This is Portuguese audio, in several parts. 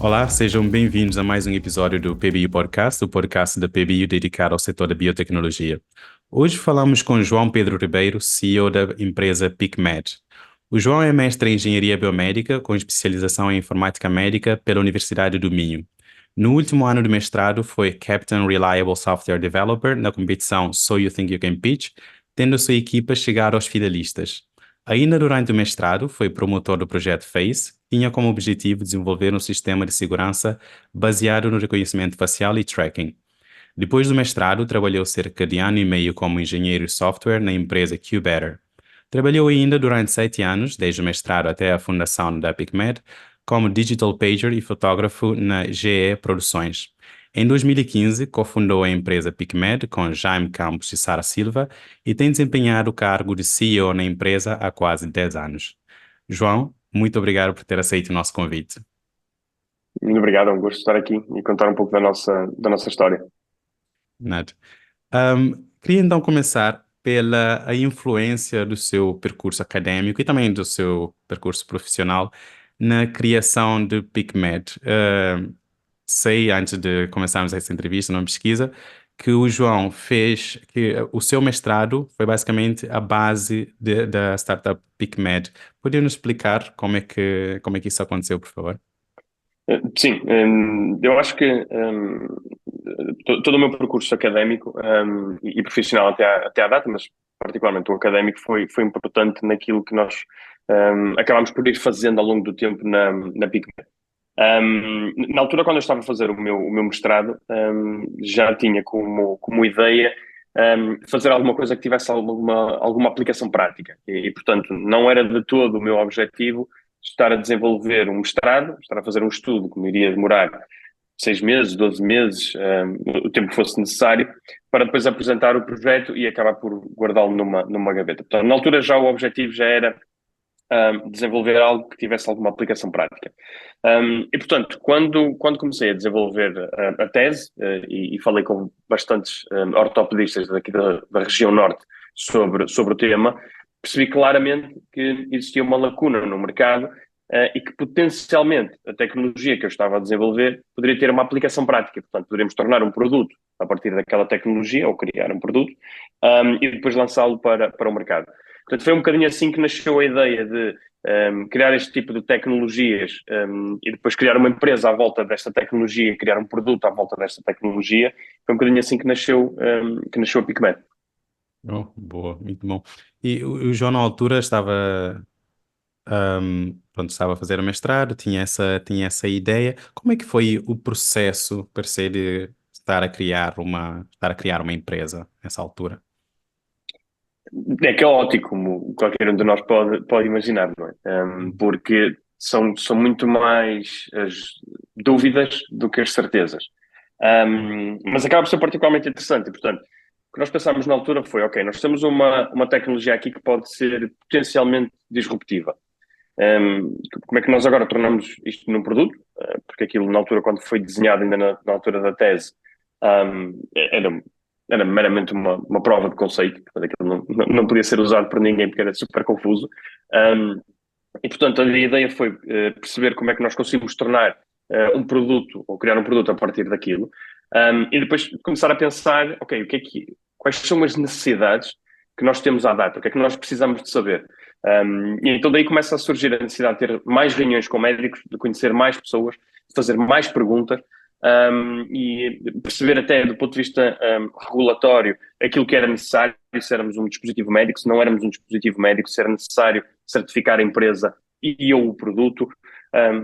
Olá, sejam bem-vindos a mais um episódio do PBU Podcast, o podcast da PBU dedicado ao setor da biotecnologia. Hoje falamos com João Pedro Ribeiro, CEO da empresa PicMed. O João é mestre em Engenharia Biomédica com especialização em Informática Médica pela Universidade do Minho. No último ano do mestrado, foi Captain Reliable Software Developer na competição So You Think You Can Pitch, tendo sua equipa chegar aos finalistas. Ainda durante o mestrado, foi promotor do projeto FACE, que tinha como objetivo desenvolver um sistema de segurança baseado no reconhecimento facial e tracking. Depois do mestrado, trabalhou cerca de ano e meio como engenheiro de software na empresa QBetter. Trabalhou ainda durante 7 anos, desde o mestrado até a fundação da PicMed, como digital pager e fotógrafo na GE Produções. Em 2015, cofundou a empresa PicMed com Jaime Campos e Sara Silva e tem desempenhado o cargo de CEO na empresa há quase 10 anos. João, muito obrigado por ter aceito o nosso convite. Muito obrigado, é um gosto estar aqui e contar um pouco da nossa história. Nada. Queria então começar pela a influência do seu percurso acadêmico e também do seu percurso profissional na criação de PicMed. Sei, antes de começarmos essa entrevista, numa pesquisa, que o João fez, que o seu mestrado foi basicamente a base da startup PicMed. Podia nos explicar como é que isso aconteceu, por favor? Sim, eu acho que todo o meu percurso académico e profissional até à data, mas particularmente o académico, foi importante naquilo que nós acabámos por ir fazendo ao longo do tempo na PicMed. Na altura, quando eu estava a fazer o meu mestrado, já tinha como ideia fazer alguma coisa que tivesse alguma aplicação prática. Portanto, não era de todo o meu objetivo estar a desenvolver um mestrado, estar a fazer um estudo que me iria demorar 6 meses, 12 meses, o tempo que fosse necessário, para depois apresentar o projeto e acabar por guardá-lo numa gaveta. Portanto, na altura já o objetivo já era desenvolver algo que tivesse alguma aplicação prática. Portanto, quando comecei a desenvolver a tese, e falei com bastantes ortopedistas daqui da região norte sobre o tema, percebi claramente que existia uma lacuna no mercado e que potencialmente a tecnologia que eu estava a desenvolver poderia ter uma aplicação prática. Portanto, poderíamos tornar um produto a partir daquela tecnologia ou criar um produto e depois lançá-lo para o mercado. Portanto, foi um bocadinho assim que nasceu a ideia de criar este tipo de tecnologias e depois criar uma empresa à volta desta tecnologia, criar um produto à volta desta tecnologia. Foi um bocadinho assim que nasceu a PicMed. Oh, boa, muito bom. E o João, na altura, pronto, estava a fazer o mestrado, tinha essa ideia. Como é que foi o processo, per se, de estar a criar uma empresa nessa altura? É caótico, como qualquer um de nós pode imaginar, não é? Porque são muito mais as dúvidas do que as certezas. Mas acaba por ser particularmente interessante e, portanto, o que nós pensámos na altura foi, ok, nós temos uma tecnologia aqui que pode ser potencialmente disruptiva. Como é que nós agora tornamos isto num produto? Porque aquilo, na altura, quando foi desenhado, ainda na altura da tese, era meramente uma prova de conceito, portanto, aquilo não podia ser usado por ninguém porque era super confuso. Um, portanto, a ideia foi perceber como é que nós conseguimos tornar um produto, ou criar um produto a partir daquilo, e depois começar a pensar, ok, quais são as necessidades que nós temos à data, o que é que nós precisamos de saber. E então daí começa a surgir a necessidade de ter mais reuniões com médicos, de conhecer mais pessoas, de fazer mais perguntas, e perceber até do ponto de vista regulatório aquilo que era necessário, se éramos um dispositivo médico, se não éramos um dispositivo médico, se era necessário certificar a empresa e ou o produto.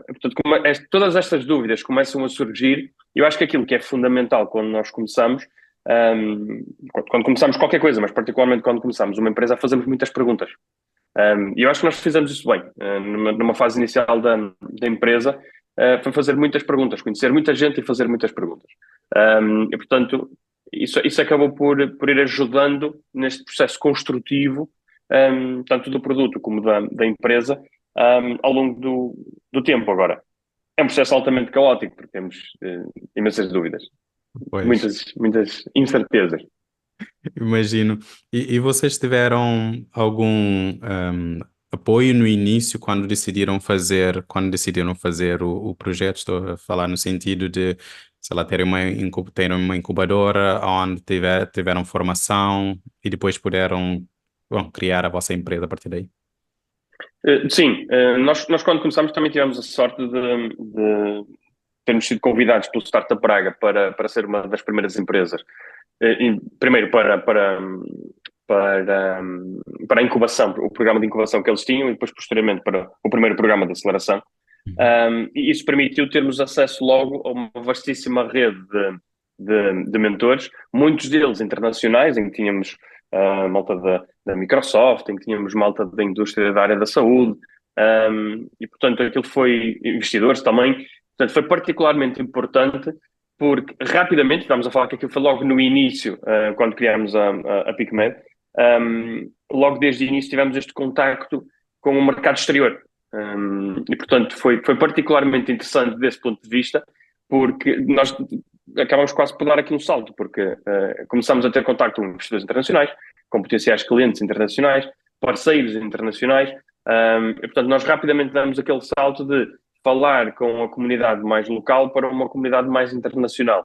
Portanto, todas estas dúvidas começam a surgir. Eu acho que aquilo que é fundamental quando nós começamos, quando começamos qualquer coisa, mas particularmente quando começamos uma empresa, fazemos muitas perguntas. E eu acho que nós fizemos isso bem. Numa fase inicial da empresa, foi fazer muitas perguntas, conhecer muita gente e fazer muitas perguntas. Portanto, isso acabou por ir ajudando neste processo construtivo, tanto do produto como da empresa, ao longo do tempo. Agora, é um processo altamente caótico, porque temos imensas dúvidas, Pois, muitas incertezas. imagino. E vocês tiveram apoio no início quando decidiram fazer o projeto. Estou a falar no sentido de, sei lá, terem uma incubadora onde tiveram formação e depois puderam, bom, criar a vossa empresa a partir daí. Sim, nós quando começámos também tivemos a sorte de termos sido convidados pelo Startup Praga para ser uma das primeiras empresas. Primeiro para a incubação, o programa de incubação que eles tinham, e depois posteriormente para o primeiro programa de aceleração. Uhum. E isso permitiu termos acesso logo a uma vastíssima rede de mentores, muitos deles internacionais, em que tínhamos malta da Microsoft, em que tínhamos malta da indústria da área da saúde, e portanto aquilo foi investidores também. Portanto, foi particularmente importante porque rapidamente, estamos a falar que aquilo foi logo no início, quando criámos a PicMed, logo desde o início tivemos este contacto com o mercado exterior. E portanto foi particularmente interessante desse ponto de vista, porque nós acabamos quase por dar aqui um salto, porque começamos a ter contacto com investidores internacionais, com potenciais clientes internacionais, parceiros internacionais, e portanto nós rapidamente damos aquele salto de falar com a comunidade mais local para uma comunidade mais internacional.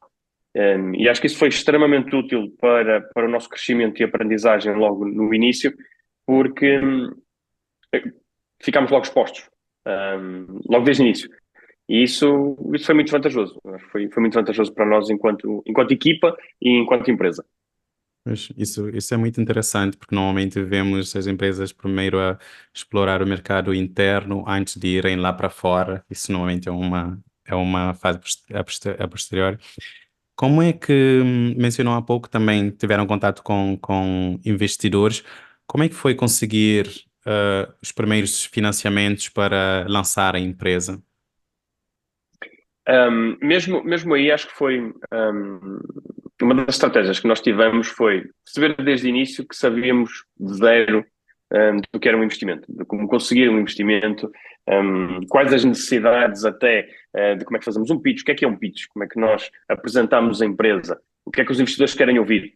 E acho que isso foi extremamente útil para o nosso crescimento e aprendizagem logo no início, porque ficámos logo expostos, logo desde o início. E isso foi muito vantajoso. Foi muito vantajoso para nós enquanto equipa e enquanto empresa. Mas isso é muito interessante, porque normalmente vemos as empresas primeiro a explorar o mercado interno antes de irem lá para fora. Isso normalmente é uma fase a posteriori. Como é que, mencionou há pouco, também tiveram contato com investidores. Como é que foi conseguir os primeiros financiamentos para lançar a empresa? Mesmo aí, acho que foi uma das estratégias que nós tivemos foi perceber desde o início que sabíamos de zero do que era um investimento, de como conseguir um investimento, quais as necessidades até de como é que fazemos um pitch, o que é um pitch, como é que nós apresentamos a empresa, o que é que os investidores querem ouvir,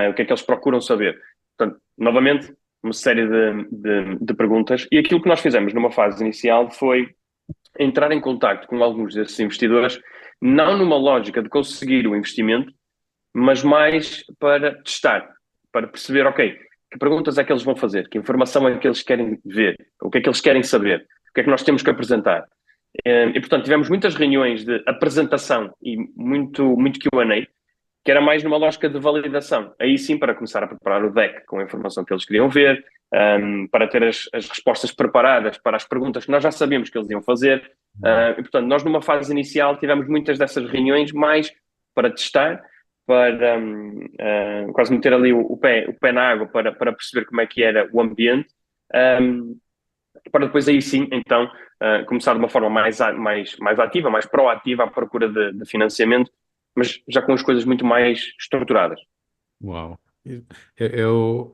o que é que eles procuram saber. Portanto, novamente, uma série de perguntas, e aquilo que nós fizemos numa fase inicial foi entrar em contacto com alguns desses investidores, não numa lógica de conseguir o investimento, mas mais para testar, para perceber, ok, que perguntas é que eles vão fazer, que informação é que eles querem ver, o que é que eles querem saber, o que é que nós temos que apresentar. E, portanto, tivemos muitas reuniões de apresentação e muito Q&A, que era mais numa lógica de validação. Aí sim, para começar a preparar o deck com a informação que eles queriam ver, para ter as respostas preparadas para as perguntas que nós já sabíamos que eles iam fazer. E, portanto, nós numa fase inicial tivemos muitas dessas reuniões mais para testar, para quase meter ali o pé na água para perceber como é que era o ambiente, para depois aí sim, então, começar de uma forma mais ativa, mais proativa à procura de financiamento, mas já com as coisas muito mais estruturadas. Uau!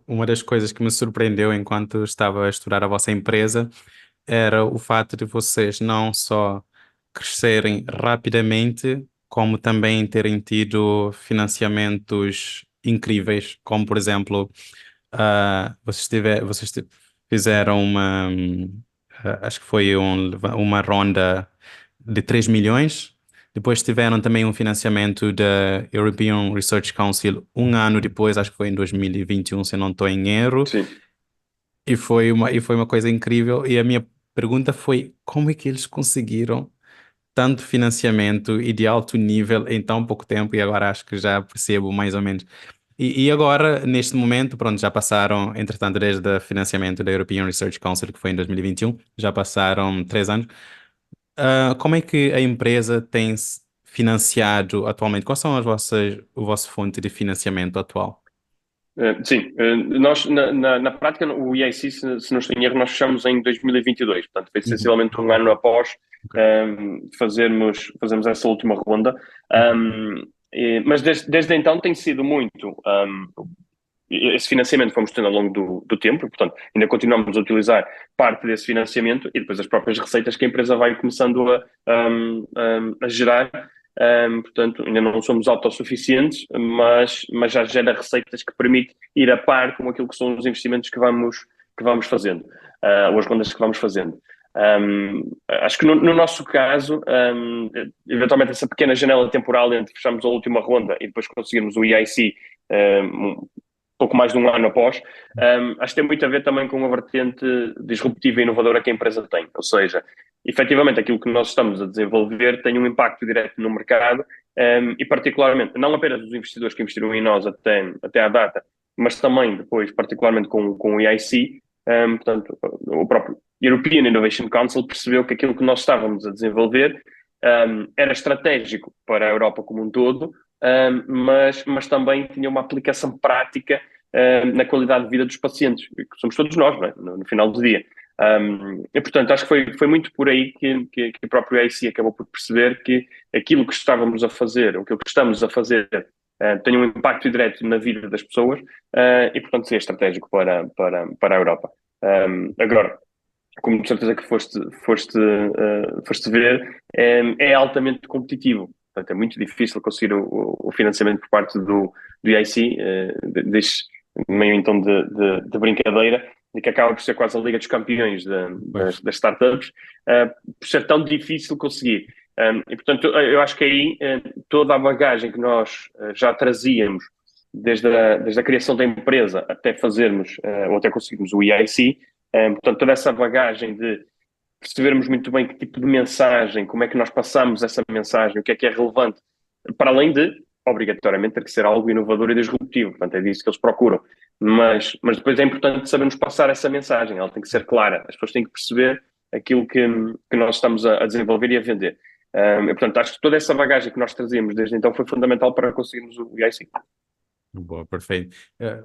Uma das coisas que me surpreendeu enquanto estava a estudar a vossa empresa era o fato de vocês não só crescerem rapidamente, como também terem tido financiamentos incríveis, como por exemplo, fizeram acho que foi uma ronda de 3 milhões. Depois tiveram também um financiamento da European Research Council um ano depois, acho que foi em 2021, se eu não estou em erro. Sim. E foi uma coisa incrível. E a minha pergunta foi: como é que eles conseguiram tanto financiamento e de alto nível em tão pouco tempo? E agora acho que já percebo mais ou menos. E agora, neste momento, pronto, já passaram, entretanto, desde o financiamento da European Research Council, que foi em 2021, já passaram 3 anos. Como é que a empresa tem se financiado atualmente? Quais são o vosso fonte de financiamento atual? Sim, nós na prática, o EIC, se não estou em erro, nós fechamos em 2022, portanto foi Uhum. sensivelmente um ano após Ok. fazermos essa última ronda. Uhum. Mas desde então tem sido muito. Esse financiamento fomos tendo ao longo do tempo, portanto, ainda continuamos a utilizar parte desse financiamento e depois as próprias receitas que a empresa vai começando a gerar. Portanto, ainda não somos autossuficientes, mas já gera receitas que permite ir a par com aquilo que são os investimentos que vamos fazendo, ou as rondas que vamos fazendo. Acho que no nosso caso, eventualmente essa pequena janela temporal entre fecharmos a última ronda e depois conseguirmos o EIC um pouco mais de um ano após, acho que tem muito a ver também com a vertente disruptiva e inovadora que a empresa tem. Ou seja, efetivamente aquilo que nós estamos a desenvolver tem um impacto direto no mercado e particularmente, não apenas os investidores que investiram em nós até à data, mas também depois, particularmente com o EIC, portanto, o próprio European Innovation Council percebeu que aquilo que nós estávamos a desenvolver era estratégico para a Europa como um todo, mas também tinha uma aplicação prática na qualidade de vida dos pacientes, que somos todos nós, não é? No final do dia. E, portanto, acho que foi muito por aí que o próprio EIC acabou por perceber que aquilo que estávamos a fazer, ou aquilo que estamos a fazer, tem um impacto direto na vida das pessoas e, portanto, ser estratégico para a Europa. Agora, como de certeza que foste ver, é altamente competitivo. Portanto, é muito difícil conseguir o financiamento por parte do EIC, deixe meio então de brincadeira, de que acaba por ser quase a Liga dos Campeões das startups, por ser tão difícil conseguir. E, portanto, eu acho que aí toda a bagagem que nós já trazíamos desde a criação da empresa até fazermos, ou até conseguirmos o EIC, portanto, toda essa bagagem de percebermos muito bem que tipo de mensagem, como é que nós passamos essa mensagem, o que é relevante, para além de, obrigatoriamente, ter que ser algo inovador e disruptivo. Portanto, é disso que eles procuram. Mas depois é importante sabermos passar essa mensagem, ela tem que ser clara, as pessoas têm que perceber aquilo que nós estamos a desenvolver e a vender. E, portanto, acho que toda essa bagagem que nós trazíamos desde então foi fundamental para conseguirmos o IC. Boa, perfeito.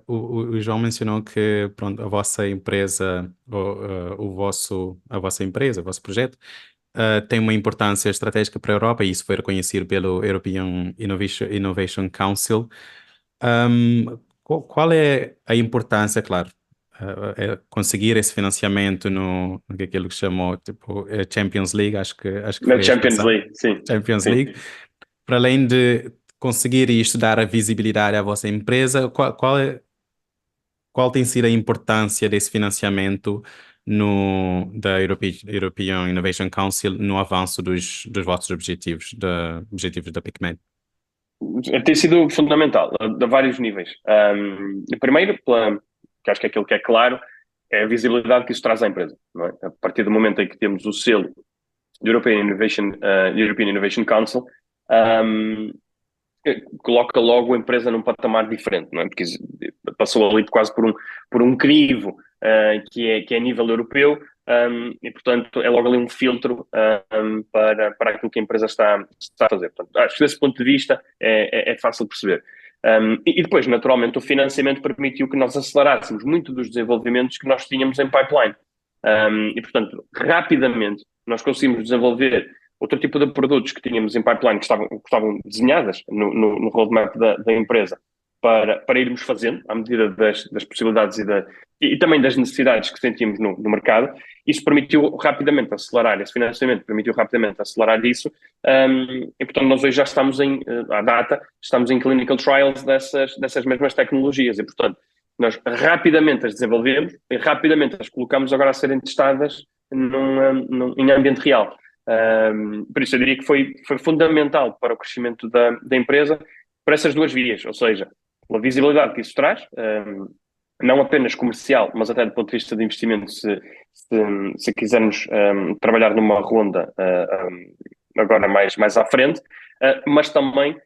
O João mencionou que, pronto, a vossa empresa, a vossa empresa, o vosso projeto, tem uma importância estratégica para a Europa e isso foi reconhecido pelo European Innovation Council. Qual é a importância, claro, é conseguir esse financiamento no que aquilo que chamou, tipo, Champions League, acho que Na foi a Champions expressão, League, sim. Champions Sim. League. Para além de conseguir isto dar a visibilidade à vossa empresa, qual tem sido a importância desse financiamento da European Innovation Council no avanço dos vossos objetivos da PicMed? Tem sido fundamental, a vários níveis. Primeiro, que acho que é aquilo que é claro, é a visibilidade que isso traz à empresa. Não é? A partir do momento em que temos o selo do European Innovation Council, coloca logo a empresa num patamar diferente, não é? Porque passou ali quase por um crivo que é a nível europeu e, portanto, é logo ali um filtro para aquilo que a empresa está a fazer. Portanto, acho que desse ponto de vista é fácil perceber. E depois, naturalmente, o financiamento permitiu que nós acelerássemos muito dos desenvolvimentos que nós tínhamos em pipeline. E, portanto, rapidamente nós conseguimos desenvolver outro tipo de produtos que tínhamos em pipeline que estavam desenhadas no roadmap da empresa para irmos fazendo à medida das possibilidades e também das necessidades que sentíamos no mercado. Isso permitiu rapidamente acelerar, esse financiamento permitiu rapidamente acelerar isso e, portanto, nós hoje já estamos à data, estamos em clinical trials dessas mesmas tecnologias e, portanto, nós rapidamente as desenvolvemos e rapidamente as colocamos agora a serem testadas em ambiente real. Por isso eu diria que foi fundamental para o crescimento da empresa por essas duas vias, ou seja, a visibilidade que isso traz, não apenas comercial, mas até do ponto de vista de investimento, se quisermos trabalhar numa ronda agora mais à frente, mas também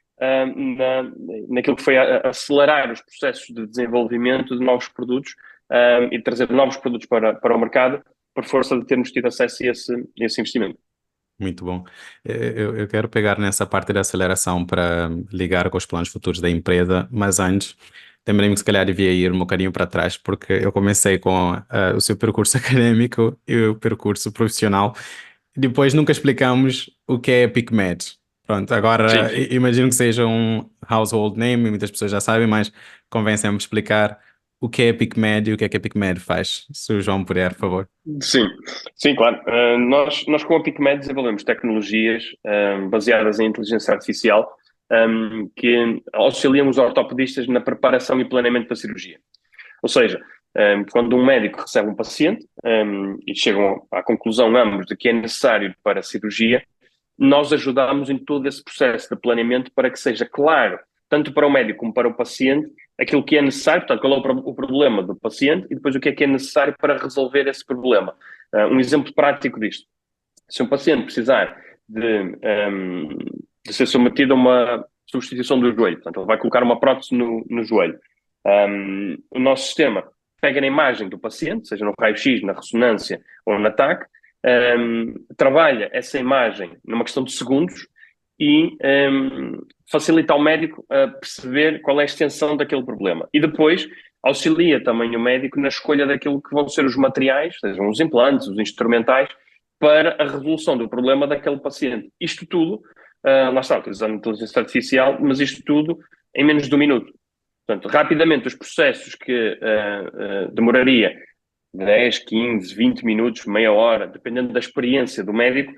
naquilo que foi acelerar os processos de desenvolvimento de novos produtos e trazer novos produtos para o mercado por força de termos tido acesso a esse investimento. Muito bom. Eu quero pegar nessa parte da aceleração para ligar com os planos futuros da empresa, mas antes, lembrei-me que se calhar devia ir um bocadinho para trás, porque eu comecei com o seu percurso académico e o percurso profissional. Depois nunca explicamos o que é PicMed. Pronto, agora Sim. imagino que seja um household name, muitas pessoas já sabem, mas convém-me explicar o que é PicMed e o que a PicMed faz. Se o João puder, por favor. Sim, claro. Nós com a PicMed desenvolvemos tecnologias baseadas em inteligência artificial que auxiliam os ortopedistas na preparação e planeamento da cirurgia. Ou seja, Quando um médico recebe um paciente, e chegam à conclusão ambos de que é necessário para a cirurgia, nós ajudamos em todo esse processo de planeamento para que seja claro, tanto para o médico como para o paciente, aquilo que é necessário, portanto, qual é o problema do paciente e depois o que é necessário para resolver esse problema. Um exemplo prático disto. Se um paciente precisar de ser submetido a uma substituição do joelho, portanto, ele vai colocar uma prótese no joelho, o nosso sistema pega na imagem do paciente, seja no raio-x, na ressonância ou no TAC, trabalha essa imagem numa questão de segundos e facilita ao médico a perceber qual é a extensão daquele problema. E depois auxilia também o médico na escolha daquilo que vão ser os materiais, sejam os implantes, os instrumentais, para a resolução do problema daquele paciente. Isto tudo, lá está, utilizando inteligência artificial, mas isto tudo em menos de um minuto. Portanto, rapidamente os processos que demoraria 10, 15, 20 minutos, meia hora, dependendo da experiência do médico,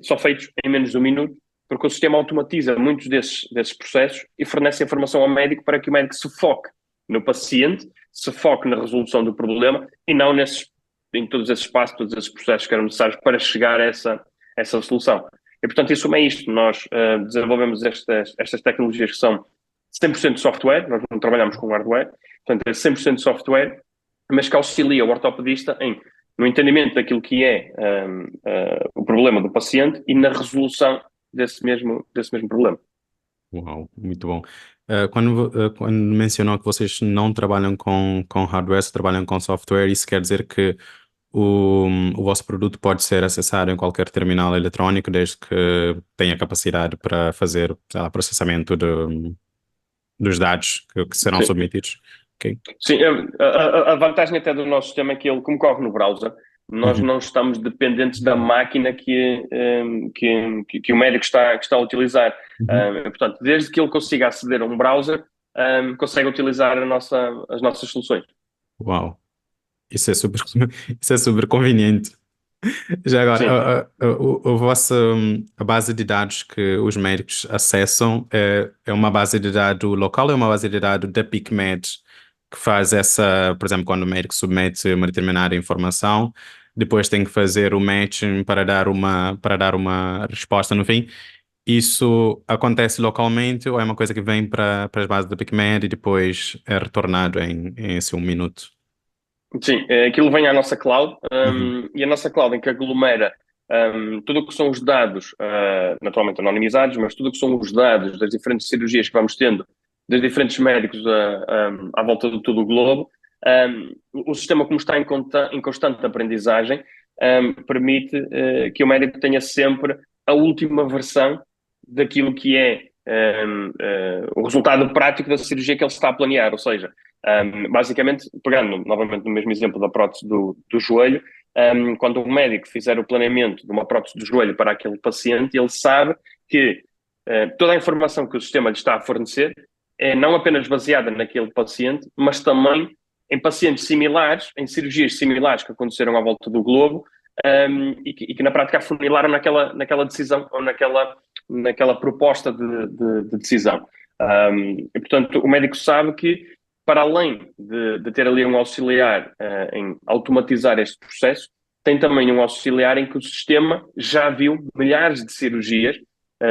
são feitos em menos de um minuto, porque o sistema automatiza muitos desses processos e fornece informação ao médico para que o médico se foque no paciente, se foque na resolução do problema e não em todos esses passos, todos esses processos que eram necessários para chegar a essa solução. E, portanto, isso é isto. Nós desenvolvemos estas tecnologias que são 100% de software, nós não trabalhamos com hardware, portanto, é 100% de software, mas que auxilia o ortopedista no entendimento daquilo que é o problema do paciente e na resolução desse mesmo problema. Uau, muito bom. Quando mencionou que vocês não trabalham com hardware, trabalham com software, isso quer dizer que o vosso produto pode ser acessado em qualquer terminal eletrónico, desde que tenha capacidade para fazer, sei lá, processamento dos dados que serão Sim. submetidos. Okay. Sim, a vantagem até do nosso sistema é que ele, como corre no browser, nós não estamos dependentes da máquina que o médico está a utilizar. Portanto, desde que ele consiga aceder a um browser, consegue utilizar as nossas soluções. Uau, isso é super, isso é super conveniente. Já agora, a base de dados que os médicos acessam é uma base de dados local ou é uma base de dados da PicMed que faz essa, por exemplo, quando o médico submete uma determinada informação, depois tem que fazer o matching para dar uma resposta no fim. Isso acontece localmente ou é uma coisa que vem para as bases da PicMed e depois é retornado em assim, um minuto? Sim, aquilo vem à nossa cloud, e a nossa cloud em que aglomera tudo o que são os dados, naturalmente anonimizados, mas tudo o que são os dados das diferentes cirurgias que vamos tendo, dos diferentes médicos à volta de todo o globo. O sistema, como está em constante aprendizagem, permite que o médico tenha sempre a última versão daquilo que é o resultado prático da cirurgia que ele está a planear, ou seja, basicamente, pegando novamente no mesmo exemplo da prótese do joelho, quando um médico fizer o planeamento de uma prótese do joelho para aquele paciente, ele sabe que toda a informação que o sistema lhe está a fornecer é não apenas baseada naquele paciente, mas também em pacientes similares, em cirurgias similares que aconteceram à volta do globo, e que na prática afunilaram naquela decisão ou naquela proposta de decisão. E, portanto, o médico sabe que, para além de ter ali um auxiliar em automatizar este processo, tem também um auxiliar em que o sistema já viu milhares de cirurgias,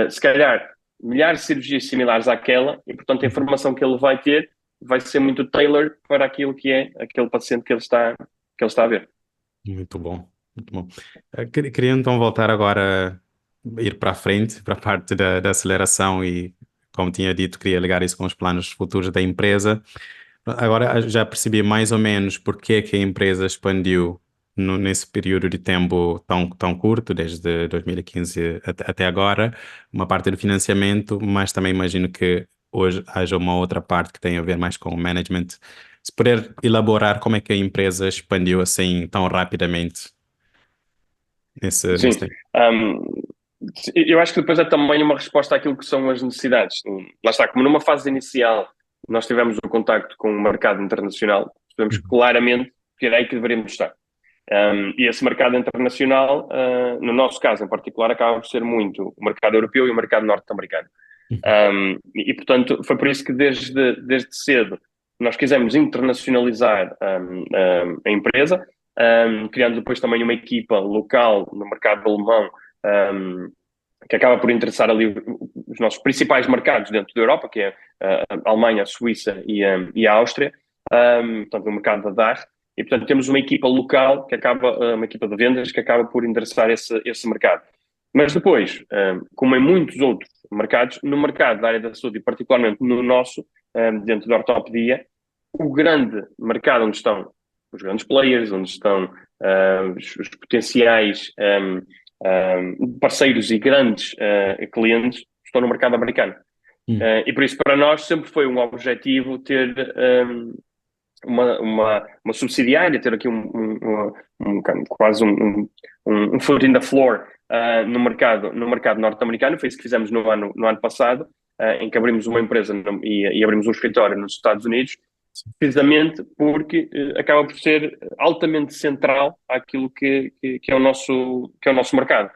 se calhar milhares de cirurgias similares àquela, e, portanto, a informação que ele vai ter vai ser muito tailored para aquilo que é aquele paciente que ele está a ver. Muito bom, muito bom. Queria então voltar agora, ir para a frente, para a parte da aceleração e, como tinha dito, queria ligar isso com os planos futuros da empresa. Agora já percebi mais ou menos porque é que a empresa expandiu nesse período de tempo tão curto, desde 2015 até agora, uma parte do financiamento, mas também imagino que hoje haja uma outra parte que tem a ver mais com o management. Se puder elaborar como é que a empresa expandiu assim tão rapidamente nesse Sim. tempo. Eu acho que depois é também uma resposta àquilo que são as necessidades. Lá está, como numa fase inicial nós tivemos o contacto com o mercado internacional, sabemos claramente que é aí que deveríamos estar. E esse mercado internacional, no nosso caso em particular, acaba por ser muito o mercado europeu e o mercado norte-americano. Portanto, foi por isso que desde cedo nós quisemos internacionalizar a empresa, criando depois também uma equipa local no mercado alemão, que acaba por interessar ali os nossos principais mercados dentro da Europa, que é a Alemanha, a Suíça e a Áustria, portanto, o mercado da DACH. E, portanto, temos uma equipa local, uma equipa de vendas, que acaba por interessar esse mercado. Mas depois, como em muitos outros mercados, no mercado da área da saúde, e particularmente no nosso, dentro da ortopedia, o grande mercado onde estão os grandes players, onde estão os potenciais parceiros e grandes clientes, estão no mercado americano. E por isso, para nós, sempre foi um objetivo ter uma subsidiária, ter aqui quase um foot in the floor no mercado norte-americano. Foi isso que fizemos no ano passado, em que abrimos uma empresa e abrimos um escritório nos Estados Unidos, precisamente porque acaba por ser altamente central àquilo que é o nosso mercado.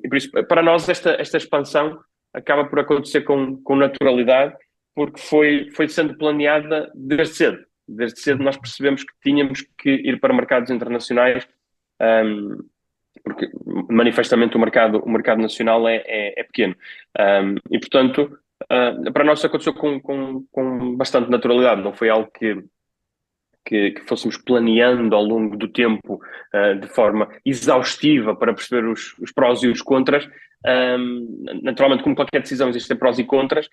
E por isso, para nós, esta expansão acaba por acontecer com naturalidade, porque foi sendo planeada desde cedo. Desde cedo nós percebemos que tínhamos que ir para mercados internacionais, porque manifestamente o mercado nacional é pequeno. E, portanto, para nós aconteceu com bastante naturalidade. Não foi algo que fôssemos planeando ao longo do tempo de forma exaustiva para perceber os prós e os contras. Naturalmente, como qualquer decisão, existem prós e contras,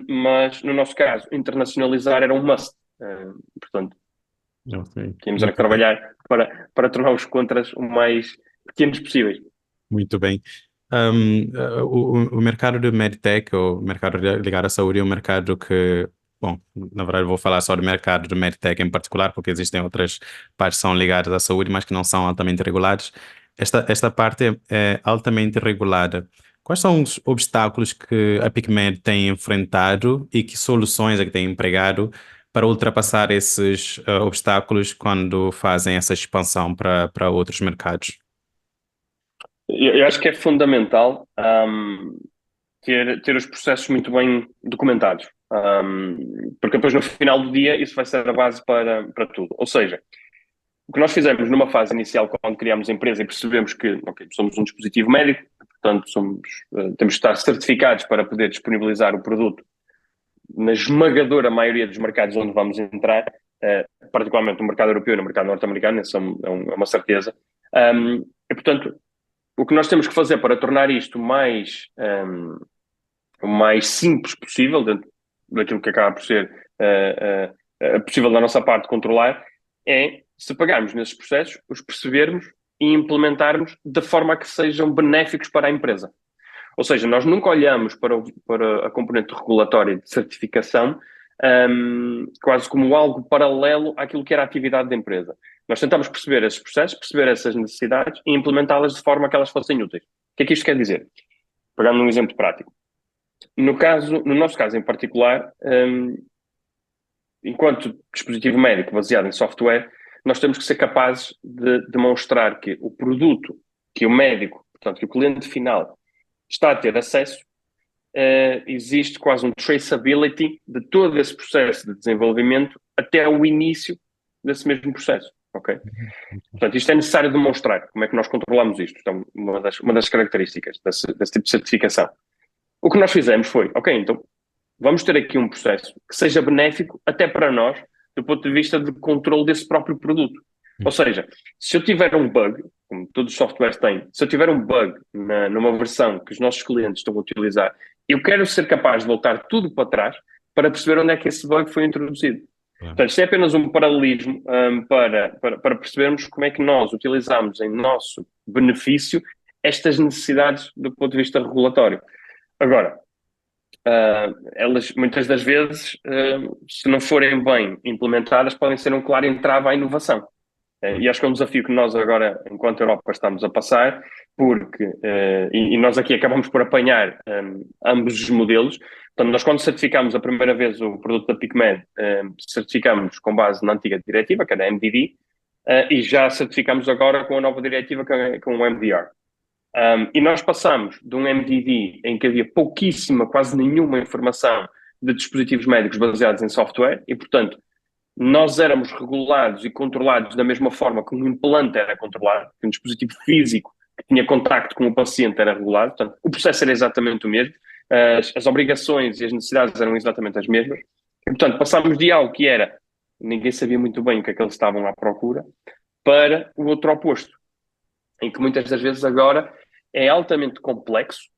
mas no nosso caso, internacionalizar era um must. Portanto, tínhamos a trabalhar para tornar os contras o mais pequenos possíveis. Muito bem. O mercado de MedTech, ou mercado ligado à saúde, é um mercado que, bom, na verdade vou falar só do mercado de MedTech em particular, porque existem outras partes que são ligadas à saúde, mas que não são altamente reguladas. Esta parte é altamente regulada. Quais são os obstáculos que a PicMed tem enfrentado e que soluções é que tem empregado para ultrapassar esses obstáculos quando fazem essa expansão para outros mercados? Eu acho que é fundamental ter os processos muito bem documentados, porque depois no final do dia isso vai ser a base para tudo. Ou seja, o que nós fizemos numa fase inicial, quando criámos a empresa e percebemos que somos um dispositivo médico, portanto temos que estar certificados para poder disponibilizar o produto na esmagadora maioria dos mercados onde vamos entrar, particularmente no mercado europeu e no mercado norte-americano, isso é uma certeza. E, portanto, o que nós temos que fazer para tornar isto o mais simples possível, dentro daquilo que acaba por ser possível da nossa parte controlar, é, se pegarmos nesses processos, os percebermos e implementarmos de forma a que sejam benéficos para a empresa. Ou seja, nós nunca olhamos para a componente regulatória de certificação quase como algo paralelo àquilo que era a atividade da empresa. Nós tentamos perceber esses processos, perceber essas necessidades e implementá-las de forma a que elas fossem úteis. O que é que isto quer dizer? Pegando um exemplo prático. No nosso caso em particular, enquanto dispositivo médico baseado em software, nós temos que ser capazes de demonstrar que o produto que o médico, portanto, que o cliente final está a ter acesso, existe quase um traceability de todo esse processo de desenvolvimento até o início desse mesmo processo, ok? Portanto, isto é necessário demonstrar. Como é que nós controlamos isto? Então, uma das características desse tipo de certificação. O que nós fizemos foi, ok, então vamos ter aqui um processo que seja benéfico até para nós, do ponto de vista de controle desse próprio produto. Ou seja, se eu tiver um bug, como todos os softwares têm, se eu tiver um bug numa versão que os nossos clientes estão a utilizar, eu quero ser capaz de voltar tudo para trás para perceber onde é que esse bug foi introduzido. Portanto, isto é apenas um paralelismo para percebermos como é que nós utilizamos em nosso benefício estas necessidades do ponto de vista regulatório. Agora, elas muitas das vezes, se não forem bem implementadas, podem ser um claro entrave à inovação. E acho que é um desafio que nós agora, enquanto Europa, estamos a passar, porque, e nós aqui acabamos por apanhar ambos os modelos. Portanto, nós quando certificamos a primeira vez o produto da PicMed, certificamos com base na antiga diretiva, que era a MDD, e já certificamos agora com a nova diretiva, com o MDR. E nós passamos de um MDD em que havia pouquíssima, quase nenhuma informação de dispositivos médicos baseados em software e, portanto, nós éramos regulados e controlados da mesma forma que um implante era controlado, que um dispositivo físico que tinha contacto com o paciente era regulado. Portanto, o processo era exatamente o mesmo, as obrigações e as necessidades eram exatamente as mesmas. E, portanto, passámos de algo que era, ninguém sabia muito bem o que é que eles estavam à procura, para o outro oposto, em que muitas das vezes agora é altamente complexo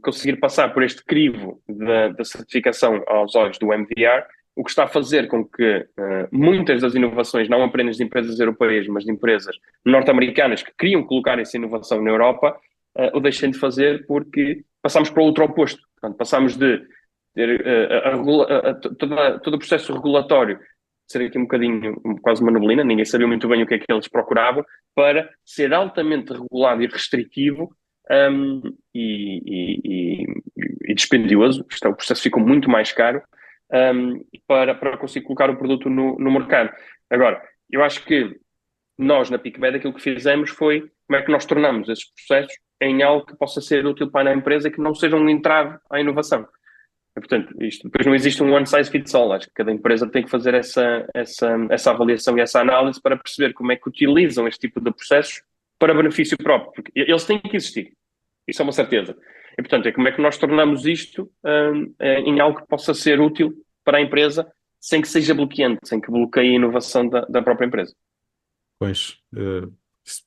conseguir passar por este crivo da certificação aos olhos do MDR, o que está a fazer com que muitas das inovações, não apenas de empresas europeias, mas de empresas norte-americanas que queriam colocar essa inovação na Europa, o deixem de fazer porque passamos para o outro oposto. Portanto, passamos de ter todo o processo regulatório ser aqui um bocadinho, quase uma neblina, ninguém sabia muito bem o que é que eles procuravam, para ser altamente regulado e restritivo e dispendioso. O processo ficou muito mais caro para conseguir colocar o produto no mercado. Agora, eu acho que nós, na PicMed, aquilo que fizemos foi como é que nós tornamos esses processos em algo que possa ser útil para a empresa e que não seja um entrave à inovação. E, portanto, isto depois não existe um one size fits all. Acho que cada empresa tem que fazer essa avaliação e essa análise para perceber como é que utilizam este tipo de processos para benefício próprio. Porque eles têm que existir. Isso é uma certeza. E, portanto, é como é que nós tornamos isto em algo que possa ser útil para a empresa sem que seja bloqueante, sem que bloqueie a inovação da própria empresa. Pois,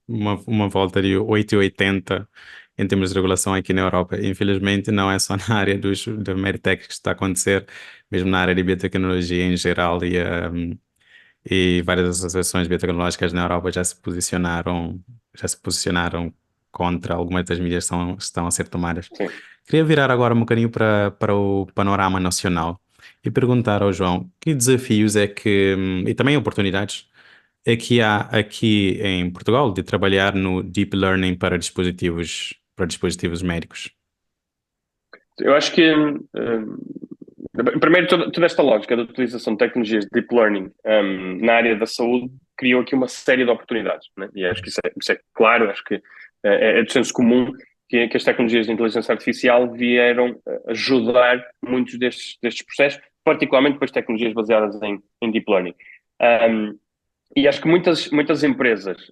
uma volta de 8,80 em termos de regulação aqui na Europa. Infelizmente, não é só na área da Medtech que está a acontecer, mesmo na área de biotecnologia em geral e várias associações biotecnológicas na Europa já se posicionaram contra algumas das medidas que estão a ser tomadas. Sim. Queria virar agora um bocadinho para o panorama nacional e perguntar ao João que desafios e também oportunidades é que há aqui em Portugal de trabalhar no Deep Learning para dispositivos médicos. Eu acho que, primeiro, toda esta lógica da utilização de tecnologias de Deep Learning na área da saúde criou aqui uma série de oportunidades, né? E acho que isso é claro, acho que é de senso comum que as tecnologias de inteligência artificial vieram ajudar muitos destes processos, particularmente depois tecnologias baseadas em Deep Learning. E acho que muitas empresas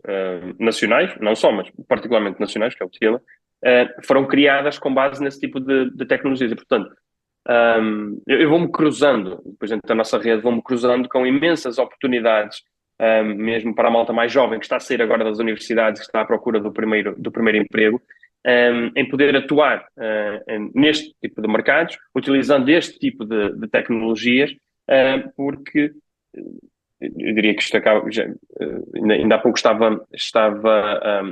nacionais, não só, mas particularmente nacionais, que é o Tila, foram criadas com base nesse tipo de tecnologias. E, portanto, eu vou-me cruzando, depois dentro da nossa rede, vou-me cruzando com imensas oportunidades, mesmo para a malta mais jovem, que está a sair agora das universidades, que está à procura do primeiro emprego, em poder atuar neste tipo de mercados, utilizando este tipo de tecnologias, porque eu diria que isto acaba, ainda há pouco estava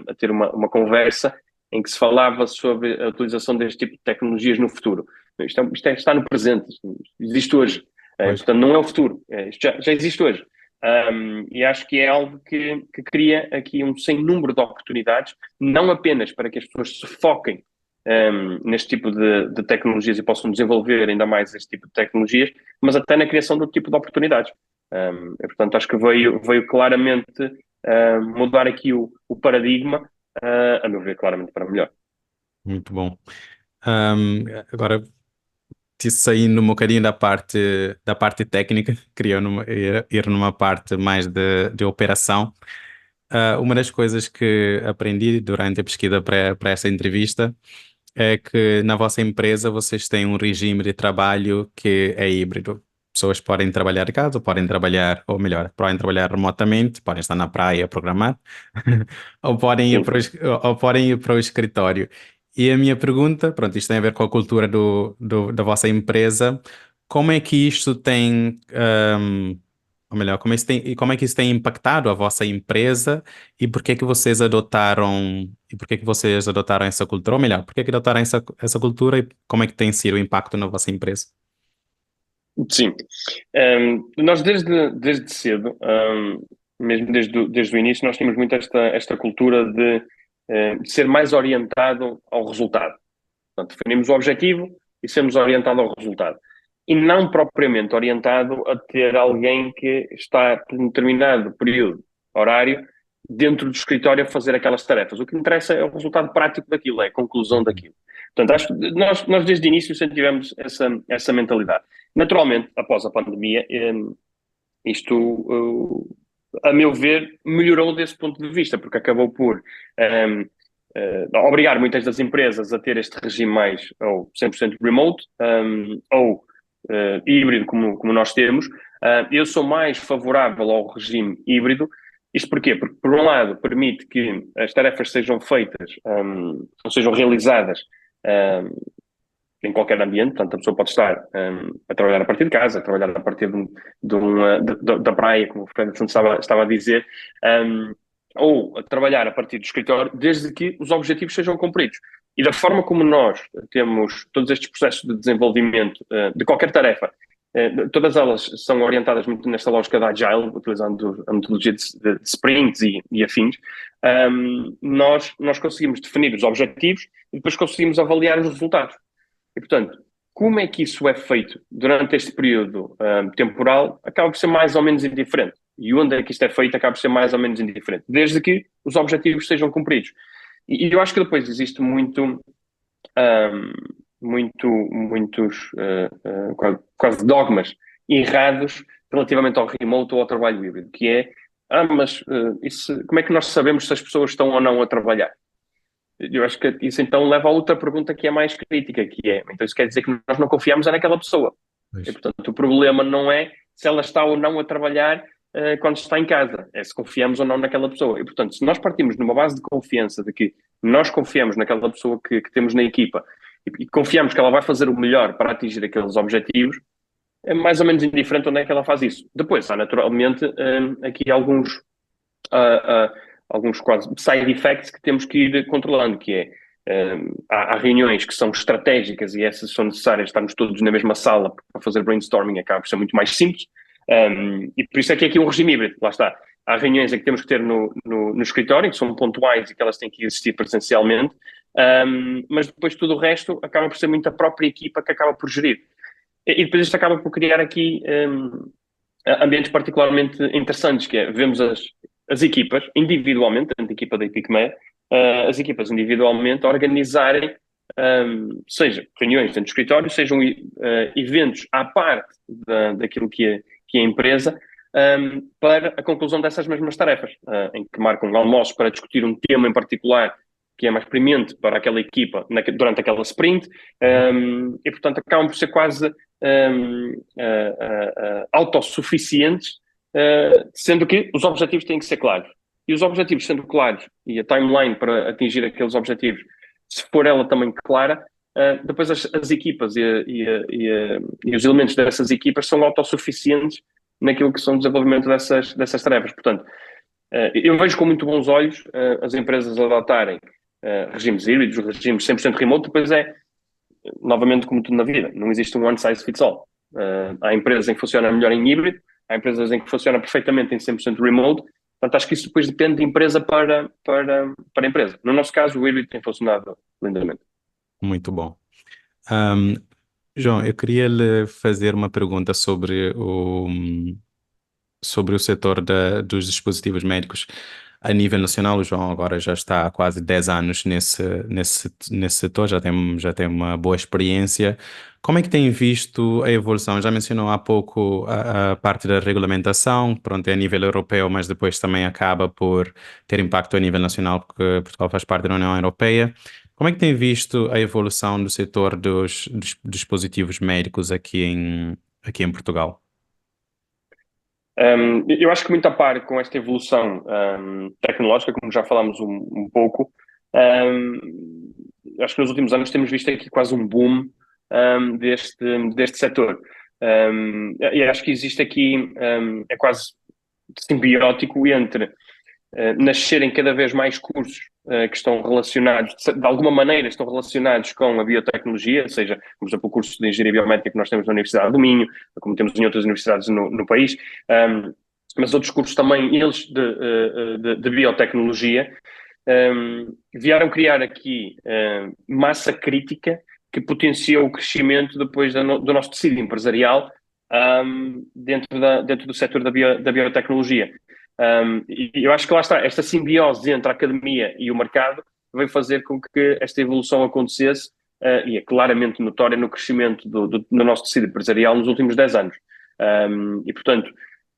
a ter uma conversa em que se falava sobre a utilização deste tipo de tecnologias no futuro. Isto está no presente, isto existe hoje. Portanto, não é o futuro, isto já existe hoje. E acho que é algo que cria aqui um sem número de oportunidades, não apenas para que as pessoas se foquem neste tipo de tecnologias e possam desenvolver ainda mais este tipo de tecnologias, mas até na criação do tipo de oportunidades. E, portanto, acho que veio claramente mudar aqui o paradigma, a meu ver, claramente para melhor. Muito bom. Agora, saindo um bocadinho da parte técnica, queria ir numa parte mais de operação. Uma das coisas que aprendi durante a pesquisa para esta entrevista é que na vossa empresa vocês têm um regime de trabalho que é híbrido. Pessoas podem trabalhar de casa, podem trabalhar, ou melhor, podem trabalhar remotamente, podem estar na praia a programar, ou podem ir para o escritório. E a minha pergunta, pronto, isto tem a ver com a cultura da vossa empresa. Como é que isto tem, ou melhor, como é que isso tem impactado a vossa empresa e por que é que vocês adotaram essa cultura? Ou melhor, por que é que adotaram essa cultura e como é que tem sido o impacto na vossa empresa? Sim. Nós desde cedo, mesmo desde o início, nós tínhamos muito esta cultura de ser mais orientado ao resultado. Portanto, definimos o objetivo e sermos orientados ao resultado. E não propriamente orientado a ter alguém que está por um determinado período horário dentro do escritório a fazer aquelas tarefas. O que interessa é o resultado prático daquilo, é a conclusão daquilo. Portanto, acho que nós desde o início sempre tivemos essa mentalidade. Naturalmente, após a pandemia, isto, a meu ver, melhorou desse ponto de vista, porque acabou por obrigar muitas das empresas a ter este regime mais ou 100% remote, ou híbrido, como nós temos. Eu sou mais favorável ao regime híbrido. Isto porquê? Porque, por um lado, permite que as tarefas sejam feitas, ou sejam realizadas em qualquer ambiente. Portanto, a pessoa pode estar a trabalhar a partir de casa, a trabalhar a partir da praia, como o Fredson estava a dizer, ou a trabalhar a partir do escritório, desde que os objetivos sejam cumpridos. E da forma como nós temos todos estes processos de desenvolvimento de qualquer tarefa, todas elas são orientadas muito nesta lógica da Agile, utilizando a metodologia de sprints e afins. Nós conseguimos definir os objetivos e depois conseguimos avaliar os resultados. E, portanto, como é que isso é feito durante este período temporal acaba por ser mais ou menos indiferente. E onde é que isto é feito acaba por ser mais ou menos indiferente, desde que os objetivos sejam cumpridos. E eu acho que depois existe muitos quase dogmas errados relativamente ao remote ou ao trabalho híbrido, que é, mas como é que nós sabemos se as pessoas estão ou não a trabalhar? Eu acho que isso então leva a outra pergunta que é mais crítica, que é, então isso quer dizer que nós não confiamos naquela pessoa. E, portanto, o problema não é se ela está ou não a trabalhar quando está em casa, é se confiamos ou não naquela pessoa. E, portanto, se nós partimos numa base de confiança, de que nós confiamos naquela pessoa que temos na equipa e confiamos que ela vai fazer o melhor para atingir aqueles objetivos, é mais ou menos indiferente onde é que ela faz isso. Depois, há naturalmente aqui alguns quase side effects que temos que ir controlando, que é há reuniões que são estratégicas e essas são necessárias, estamos todos na mesma sala para fazer brainstorming, acaba por ser muito mais simples, e por isso é que é aqui um regime híbrido, lá está. Há reuniões em que temos que ter no escritório, que são pontuais e que elas têm que existir presencialmente, mas depois tudo o resto acaba por ser muito a própria equipa que acaba por gerir. E depois isto acaba por criar aqui ambientes particularmente interessantes, que é, vemos as equipas individualmente, dentro da equipa da EpicMed, as equipas individualmente organizarem, seja reuniões dentro do escritório, sejam eventos à parte daquilo que é a empresa, para a conclusão dessas mesmas tarefas, em que marcam almoços para discutir um tema em particular que é mais premente para aquela equipa durante aquela sprint, e portanto acabam por ser quase autossuficientes, sendo que os objetivos têm que ser claros. E os objetivos sendo claros e a timeline para atingir aqueles objetivos, se for ela também clara, depois as equipas e os elementos dessas equipas são autossuficientes naquilo que são o desenvolvimento dessas tarefas. Portanto, eu vejo com muito bons olhos as empresas adotarem regimes híbridos, regimes 100% remote. Depois novamente, como tudo na vida, não existe um one size fits all. Há empresas em que funciona melhor em híbrido, há empresas em que funciona perfeitamente em 100% remote. Portanto, acho que isso depois depende de empresa para empresa. No nosso caso, o híbrido tem funcionado lindamente. Muito bom. João, eu queria lhe fazer uma pergunta sobre o setor dos dispositivos médicos a nível nacional. O João agora já está há quase 10 anos nesse setor, já tem uma boa experiência. Como é que tem visto a evolução? Já mencionou há pouco a parte da regulamentação, pronto, é a nível europeu, mas depois também acaba por ter impacto a nível nacional, porque Portugal faz parte da União Europeia. Como é que tem visto a evolução do setor dos dispositivos médicos aqui em Portugal? Eu acho que muito a par com esta evolução tecnológica, como já falámos um pouco, acho que nos últimos anos temos visto aqui quase um boom deste setor. E acho que existe aqui, é quase simbiótico entre nascerem cada vez mais cursos que estão relacionados, de alguma maneira estão relacionados com a biotecnologia, seja, por exemplo, o curso de Engenharia Biomédica que nós temos na Universidade do Minho, como temos em outras universidades no país, mas outros cursos também, eles de biotecnologia, vieram criar aqui massa crítica que potenciou o crescimento depois do nosso tecido empresarial dentro do setor da biotecnologia. E eu acho que lá está, esta simbiose entre a academia e o mercado veio fazer com que esta evolução acontecesse e é claramente notória no crescimento do nosso tecido empresarial nos últimos 10 anos. E, portanto,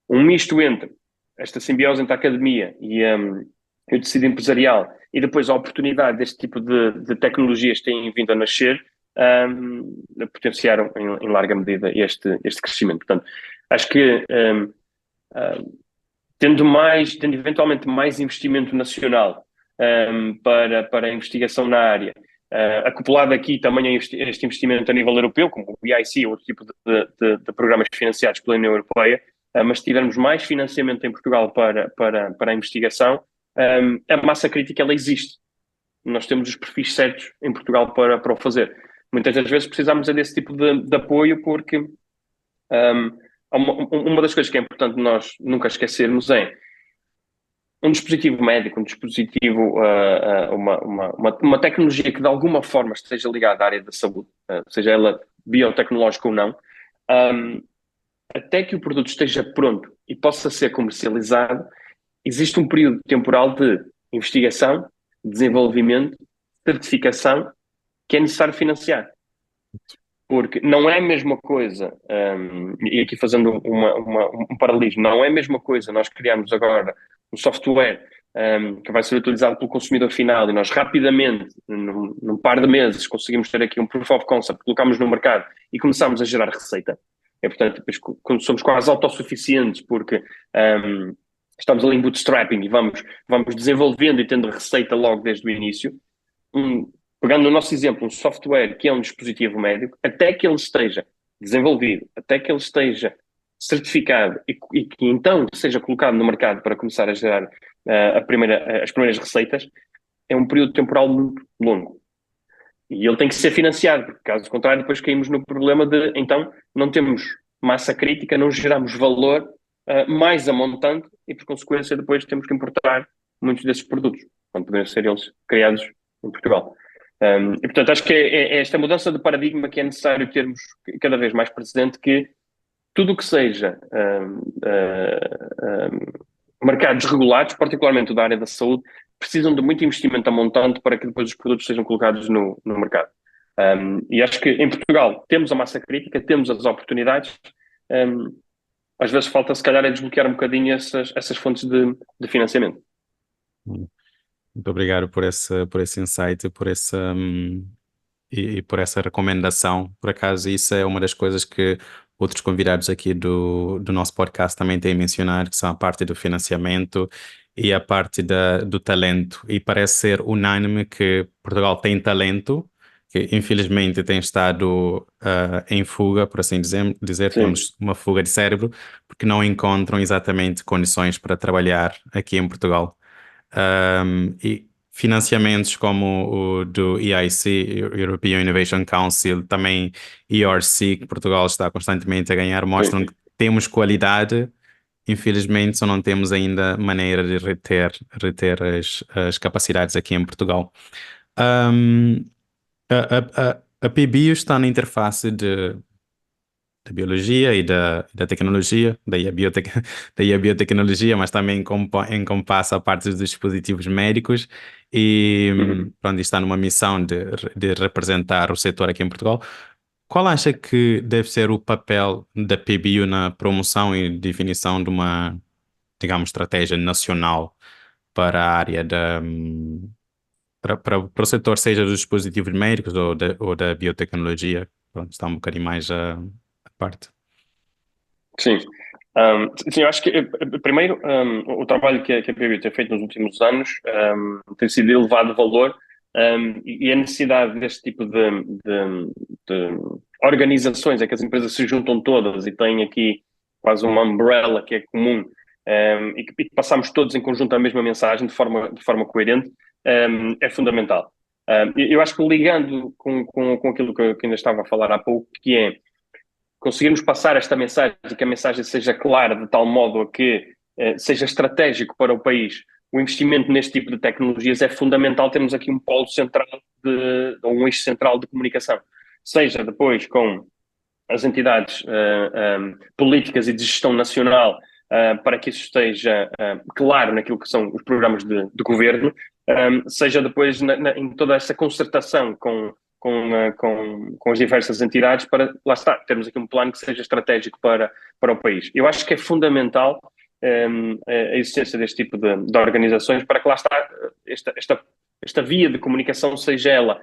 um misto entre esta simbiose entre a academia e o tecido empresarial e depois a oportunidade deste tipo de tecnologias que têm vindo a nascer, potenciaram em larga medida este crescimento. Portanto, acho que tendo eventualmente mais investimento nacional para a investigação na área, acoplado aqui também a este investimento a nível europeu, como o EIC ou outro tipo de programas financiados pela União Europeia, mas se tivermos mais financiamento em Portugal para a investigação, a massa crítica ela existe. Nós temos os perfis certos em Portugal para o fazer. Muitas das vezes precisamos desse tipo de apoio porque uma das coisas que é importante nós nunca esquecermos é um dispositivo médico, um dispositivo, uma tecnologia que de alguma forma esteja ligada à área da saúde, seja ela biotecnológica ou não, até que o produto esteja pronto e possa ser comercializado, existe um período temporal de investigação, desenvolvimento, certificação que é necessário financiar. Porque não é a mesma coisa, e aqui fazendo um paralelismo, não é a mesma coisa nós criarmos agora um software que vai ser utilizado pelo consumidor final e nós rapidamente, num par de meses, conseguimos ter aqui um proof of concept, colocamos no mercado e começamos a gerar receita. É, portanto, depois, quando somos quase autossuficientes, porque estamos ali em bootstrapping e vamos desenvolvendo e tendo receita logo desde o início, pegando no nosso exemplo, um software que é um dispositivo médico, até que ele esteja desenvolvido, até que ele esteja certificado e que então seja colocado no mercado para começar a gerar as primeiras receitas, é um período temporal muito longo. E ele tem que ser financiado, porque caso contrário depois caímos no problema de, então, não temos massa crítica, não geramos valor mais a montante e, por consequência, depois temos que importar muitos desses produtos, quando poderiam ser eles criados em Portugal. E, portanto, acho que é esta mudança de paradigma que é necessário termos cada vez mais presente, que tudo o que seja mercados regulados, particularmente da área da saúde, precisam de muito investimento a montante para que depois os produtos sejam colocados no mercado. E acho que em Portugal temos a massa crítica, temos as oportunidades, às vezes falta se calhar é desbloquear um bocadinho essas fontes de financiamento. Muito obrigado por esse insight, e por essa recomendação. Por acaso, isso é uma das coisas que outros convidados aqui do nosso podcast também têm mencionado, que são a parte do financiamento e a parte do talento. E parece ser unânime que Portugal tem talento, que infelizmente tem estado em fuga, por assim dizer, Sim. temos uma fuga de cérebro, porque não encontram exatamente condições para trabalhar aqui em Portugal. E financiamentos como o do EIC, European Innovation Council, também ERC, que Portugal está constantemente a ganhar, mostram Sim. que temos qualidade, infelizmente só não temos ainda maneira de reter as capacidades aqui em Portugal. A PBio está na interface da biologia e da tecnologia, daí a biotecnologia, mas também encompassa a parte dos dispositivos médicos e pronto, está numa missão de representar o setor aqui em Portugal. Qual acha que deve ser o papel da PBio na promoção e definição de uma, digamos, estratégia nacional para a área para o setor, seja dos dispositivos médicos ou da biotecnologia? Pronto, está um bocadinho mais a parte. Sim. Sim, eu acho que primeiro o trabalho que a PBio tem feito nos últimos anos tem sido de elevado valor, e a necessidade deste tipo de organizações é que as empresas se juntam todas e têm aqui quase uma umbrella que é comum, e que passamos todos em conjunto a mesma mensagem de forma coerente, é fundamental. Eu acho que ligando com aquilo que ainda estava a falar há pouco, que é conseguirmos passar esta mensagem, que a mensagem seja clara de tal modo a que seja estratégico para o país, o investimento neste tipo de tecnologias é fundamental. Termos aqui um polo central, ou um eixo central de comunicação, seja depois com as entidades políticas e de gestão nacional, para que isso esteja claro naquilo que são os programas de governo, seja depois em toda essa concertação com com as diversas entidades para, lá está, termos aqui um plano que seja estratégico para o país. Eu acho que é fundamental a existência deste tipo de organizações para que lá está esta via de comunicação seja ela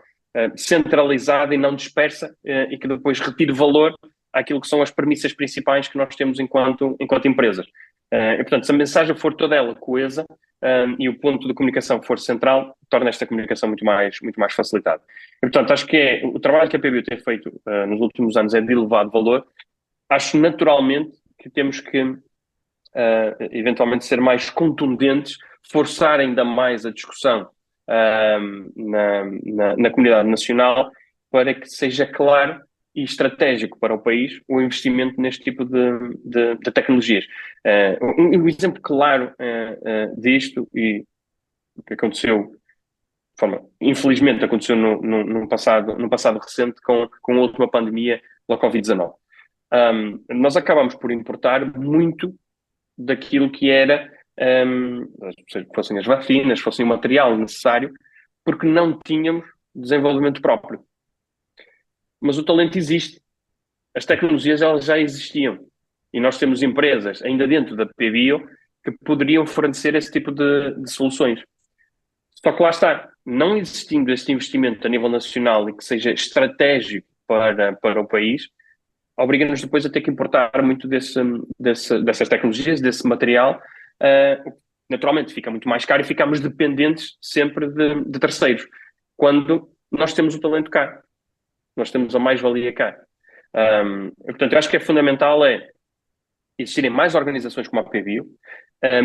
centralizada e não dispersa e que depois retire valor àquilo que são as premissas principais que nós temos enquanto empresas. E, portanto, se a mensagem for toda ela coesa e o ponto de comunicação for central, torna esta comunicação muito mais facilitada. E, portanto, acho que o trabalho que a PBU tem feito nos últimos anos é de elevado valor. Acho naturalmente que temos que eventualmente ser mais contundentes, forçar ainda mais a discussão na comunidade nacional para que seja claro e estratégico para o país o investimento neste tipo de tecnologias. Um exemplo claro disto, e o que aconteceu, infelizmente aconteceu num passado recente com a última pandemia da Covid-19. Nós acabamos por importar muito daquilo que era, fossem as vacinas, fossem o material necessário, porque não tínhamos desenvolvimento próprio. Mas o talento existe. As tecnologias elas já existiam. E nós temos empresas, ainda dentro da PBio, que poderiam fornecer esse tipo de soluções. Só que lá está, não existindo este investimento a nível nacional e que seja estratégico para o país, obriga-nos depois a ter que importar muito dessas tecnologias, desse material. Naturalmente fica muito mais caro e ficamos dependentes sempre de terceiros. Quando nós temos o talento cá, nós temos a mais-valia cá. Portanto, eu acho que é fundamental existirem mais organizações como a PBio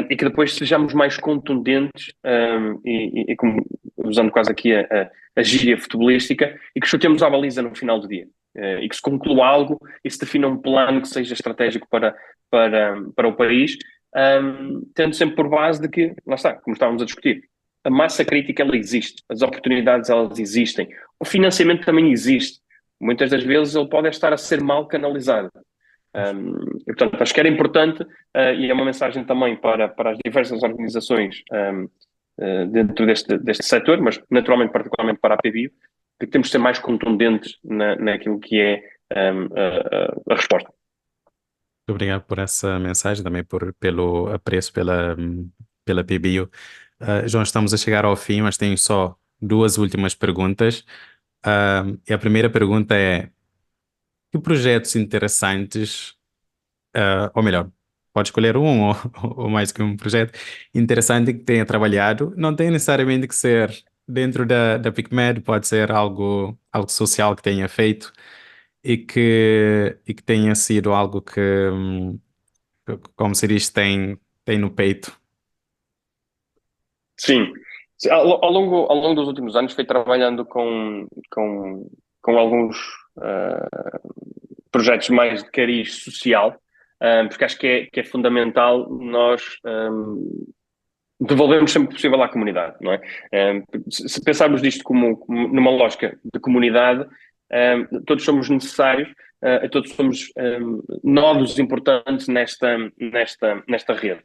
e que depois sejamos mais contundentes e como, usando quase aqui a gíria futebolística, e que chutemos à baliza no final do dia. E que se conclua algo e se defina um plano que seja estratégico para o país, tendo sempre por base de que, lá está, como estávamos a discutir, a massa crítica ela existe, as oportunidades elas existem, o financiamento também existe. Muitas das vezes ele pode estar a ser mal canalizado. E, portanto, acho que era importante e é uma mensagem também para as diversas organizações dentro deste setor, mas naturalmente, particularmente para a PBio, de que temos de ser mais contundentes naquilo que é a resposta. Muito obrigado por essa mensagem, também pelo apreço pela PBio. João, estamos a chegar ao fim, mas tenho só duas últimas perguntas. E a primeira pergunta é: que projetos interessantes, ou melhor, pode escolher um ou mais que um projeto interessante que tenha trabalhado, não tem necessariamente que ser dentro da PicMed, pode ser algo social que tenha feito e que tenha sido algo como se diz, tem no peito. Sim. Ao longo dos últimos anos fui trabalhando com alguns projetos mais de cariz social, porque acho que é fundamental nós devolvermos sempre possível à comunidade, não é? Se pensarmos disto como numa lógica de comunidade, todos somos necessários, todos somos nodos importantes nesta rede.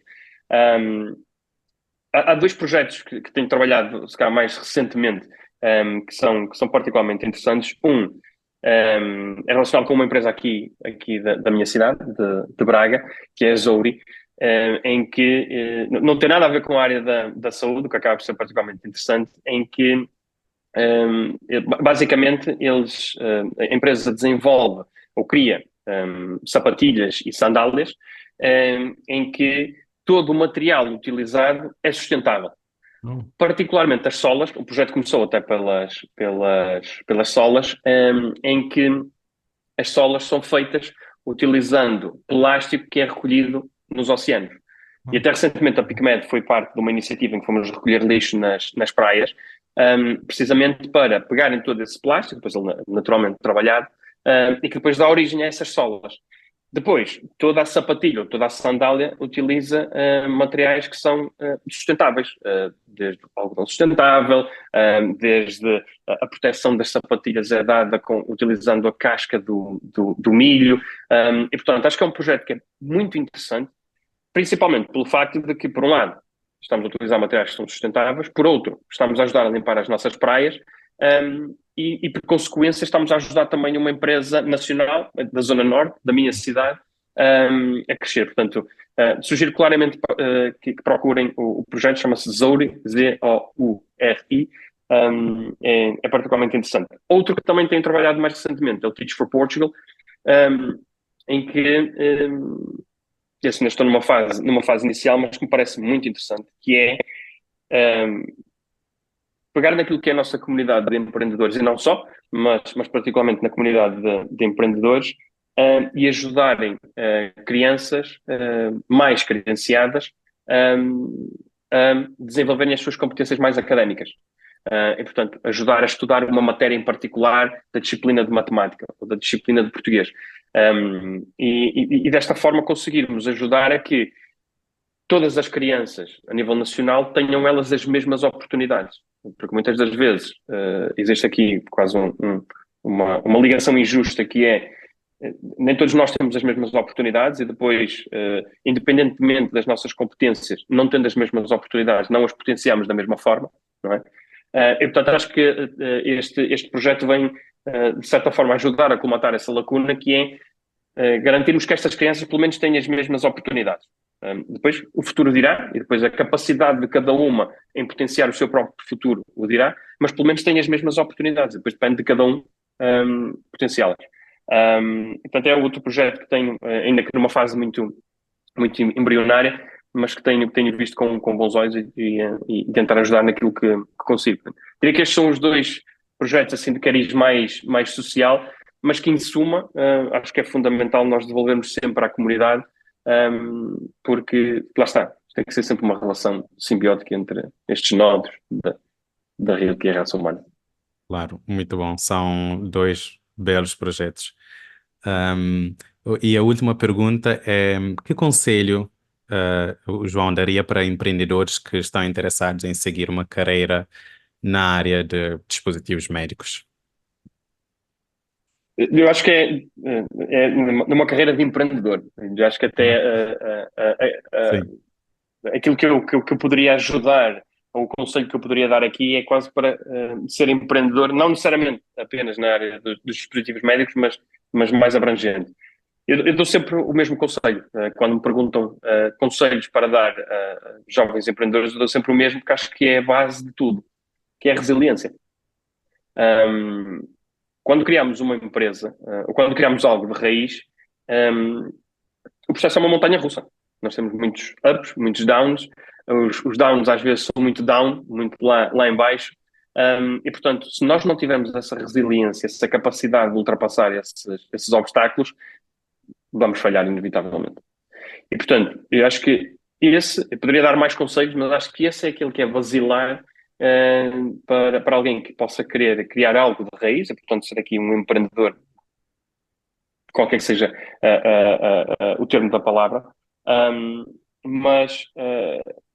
Há dois projetos que tenho trabalhado, se calhar mais recentemente, que são particularmente interessantes. É relacionado com uma empresa aqui da minha cidade, de Braga, que é a Zouri, em que não tem nada a ver com a área da saúde, o que acaba por ser particularmente interessante, em que basicamente a empresa desenvolve ou cria sapatilhas e sandálias em que todo o material utilizado é sustentável. Particularmente as solas, o projeto começou até pelas solas, em que as solas são feitas utilizando plástico que é recolhido nos oceanos. E até recentemente a PicMed foi parte de uma iniciativa em que fomos recolher lixo nas praias, precisamente para pegarem todo esse plástico, depois ele naturalmente trabalhado, e que depois dá origem a essas solas. Depois, toda a sapatilha ou toda a sandália utiliza materiais que são sustentáveis, desde o algodão sustentável, desde a proteção das sapatilhas é dada utilizando a casca do milho, e portanto acho que é um projeto que é muito interessante, principalmente pelo facto de que, por um lado, estamos a utilizar materiais que são sustentáveis, por outro, estamos a ajudar a limpar as nossas praias, e por consequência estamos a ajudar também uma empresa nacional da Zona Norte, da minha cidade, a crescer. Portanto, sugiro claramente que procurem o projeto, chama-se Zouri, Zouri, é particularmente interessante. Outro que também tenho trabalhado mais recentemente é o Teach for Portugal, em que esse ainda estou numa fase inicial, mas que me parece muito interessante, que é pegar naquilo que é a nossa comunidade de empreendedores, e não só, mas particularmente na comunidade de empreendedores, e ajudarem crianças mais credenciadas a desenvolverem as suas competências mais académicas. E, portanto, ajudar a estudar uma matéria em particular da disciplina de matemática ou da disciplina de português. E desta forma conseguirmos ajudar a que todas as crianças a nível nacional tenham elas as mesmas oportunidades. Porque muitas das vezes existe aqui quase uma ligação injusta que é nem todos nós temos as mesmas oportunidades e depois, independentemente das nossas competências, não tendo as mesmas oportunidades, não as potenciamos da mesma forma, não é? E portanto acho que este projeto vem, de certa forma, ajudar a colmatar essa lacuna que é garantirmos que estas crianças pelo menos tenham as mesmas oportunidades. Depois o futuro dirá, e depois a capacidade de cada uma em potenciar o seu próprio futuro o dirá, mas pelo menos tem as mesmas oportunidades, depois depende de cada um potenciá-las. Portanto, é outro projeto que tenho, ainda que numa fase muito, muito embrionária, mas que tenho visto com bons olhos e tentar ajudar naquilo que consigo. Diria que estes são os dois projetos assim, de cariz mais social, mas que em suma acho que é fundamental nós devolvermos sempre à comunidade, porque lá está, tem que ser sempre uma relação simbiótica entre estes nodos da rede que é a raça humana. Claro, muito bom. São dois belos projetos. Um, e a última pergunta é: que conselho o João daria para empreendedores que estão interessados em seguir uma carreira na área de dispositivos médicos? Eu acho que é numa carreira de empreendedor. Eu acho que até Sim, aquilo que eu poderia ajudar, ou o conselho que eu poderia dar aqui é quase para ser empreendedor, não necessariamente apenas na área dos dispositivos médicos, mas mais abrangente. Eu dou sempre o mesmo conselho. Quando me perguntam conselhos para dar a jovens empreendedores, eu dou sempre o mesmo, porque acho que é a base de tudo, que é a resiliência. Quando criamos uma empresa, ou quando criamos algo de raiz, o processo é uma montanha russa. Nós temos muitos ups, muitos downs. Os downs às vezes são muito down, muito lá em baixo. E, portanto, se nós não tivermos essa resiliência, essa capacidade de ultrapassar esses obstáculos, vamos falhar inevitavelmente. E, portanto, eu acho que eu poderia dar mais conselhos, mas acho que esse é aquele que é basilar para alguém que possa querer criar algo de raiz, e, portanto, ser aqui um empreendedor, qualquer que seja o termo da palavra. Mas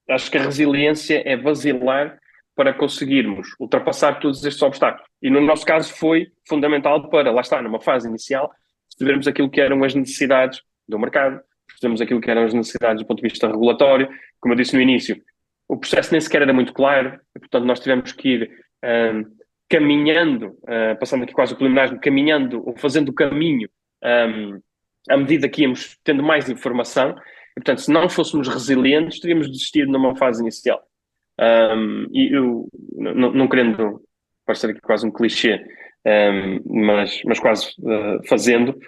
acho que a resiliência é basilar para conseguirmos ultrapassar todos estes obstáculos. E no nosso caso foi fundamental para, lá está, numa fase inicial, percebermos aquilo que eram as necessidades do mercado, percebemos aquilo que eram as necessidades do ponto de vista regulatório. Como eu disse no início, o processo nem sequer era muito claro, e, portanto nós tivemos que ir caminhando, passando aqui quase o preliminar, caminhando ou fazendo o caminho à medida que íamos tendo mais informação. E, portanto, se não fôssemos resilientes, teríamos desistido numa fase inicial. E eu, não querendo parecer aqui quase um clichê, mas quase fazendo,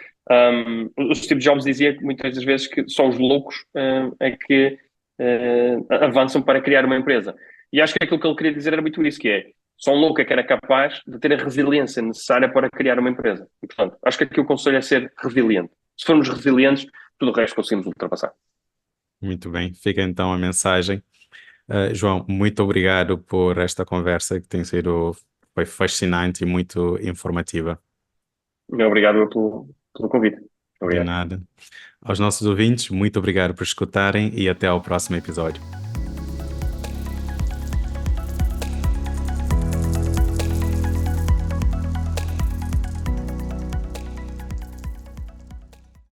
o Steve Jobs dizia que muitas das vezes que só os loucos é que avançam para criar uma empresa. E acho que aquilo que ele queria dizer era muito isso, que é só um louco é que era capaz de ter a resiliência necessária para criar uma empresa. E, portanto, acho que aqui o conselho é ser resiliente. Se formos resilientes, tudo o resto conseguimos ultrapassar. muito bem. Fica então a mensagem. João, muito obrigado por esta conversa que foi fascinante e muito informativa. Obrigado pelo convite. De Obrigado. nada. Aos nossos ouvintes, muito obrigado por escutarem e até ao próximo episódio.